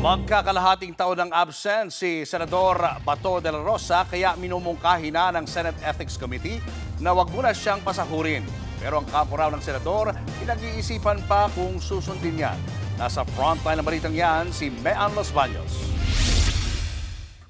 Magkakalahating taon ng absent si Senador Bato de la Rosa kaya minumungkahi na ng Senate Ethics Committee na wag muna siyang pasahurin. Pero ang kampo raw ng Senador, pinag-iisipan pa kung susundin niya. Nasa frontline ng balitang yan si Mean Los Baños.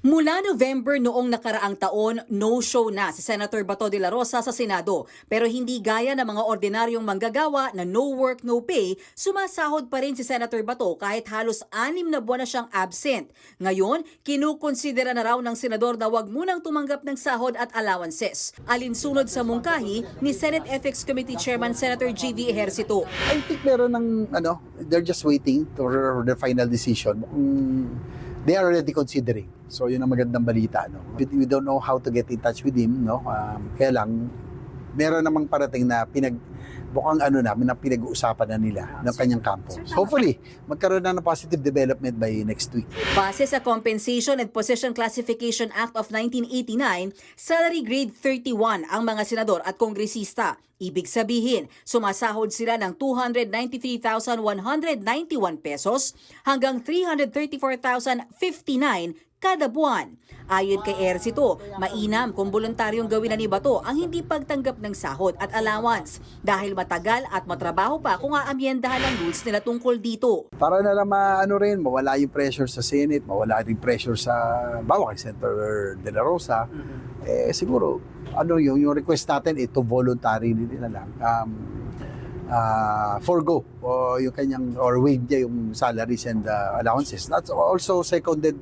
Mula November noong nakaraang taon, no-show na si Senator Bato de la Rosa sa Senado. Pero hindi gaya ng mga ordinaryong manggagawa na no work, no pay, sumasahod pa rin si Senator Bato kahit halos 6 na buwan na siyang absent. Ngayon, kinukonsidera na raw ng Senador na wag munang tumanggap ng sahod at allowances. Alinsunod sa mungkahi ni Senate Ethics Committee Chairman Senator J.V. Ejercito. I think meron ng, they're just waiting for the final decision. They are already considering. So yun ang magandang balita. No? We don't know how to get in touch with him. No? Kaya lang, meron namang parating na mukhang namin na pinag-uusapan na nila ng kanyang kampo. So hopefully, magkaroon na ng positive development by next week. Base sa Compensation and Position Classification Act of 1989, salary grade 31 ang mga senador at kongresista. Ibig sabihin, sumasahod sila ng 293,191 pesos hanggang 334,059 kada buwan. Ayon kay Ejercito, mainam kung voluntaryong gawin na ni Bato ang hindi pagtanggap ng sahod at allowance dahil matagal at matrabaho pa kung aamyendahan ang rules nila tungkol dito. Para na lang mawala yung pressure sa Senate, mawala yung pressure sa bawa kay Senator De La Rosa, siguro yung request natin ito voluntary na lang. Forgo yung kanyang or waive niya yung salaries and allowances. That's also seconded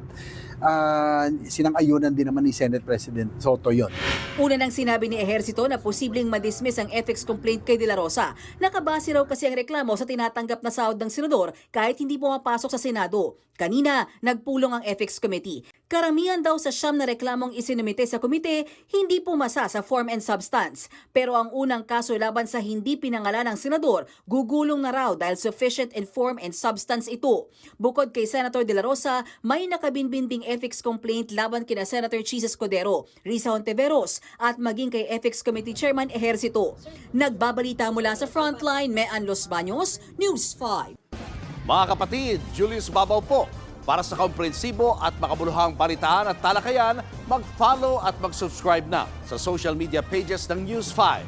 sinang-ayunan din naman ni Senate President Soto yon. Una nang sinabi ni Ejercito na posibleng madismiss ang ethics complaint kay De La Rosa. Nakabase raw kasi ang reklamo sa tinatanggap na sahod ng senador kahit hindi pumapasok sa Senado. Kanina, nagpulong ang Ethics Committee. Karamihan daw sa 9 na reklamong isinumite sa komite, hindi pumasa sa form and substance. Pero ang unang kaso laban sa hindi pinangalan ng senador, gugulong na raw dahil sufficient in form and substance ito. Bukod kay Senator De La Rosa, may nakabinbinding ethics complaint laban kina Senator Chis Escudero, Risa Hontiveros at maging kay Ethics Committee Chairman Ejercito. Nagbabalita mula sa Frontline, Mean Los Baños, News 5. Mga kapatid, Julius Babaw po. Para sa komprehensibo at makabuluhang balitaan at talakayan, mag-follow at mag-subscribe na sa social media pages ng News 5.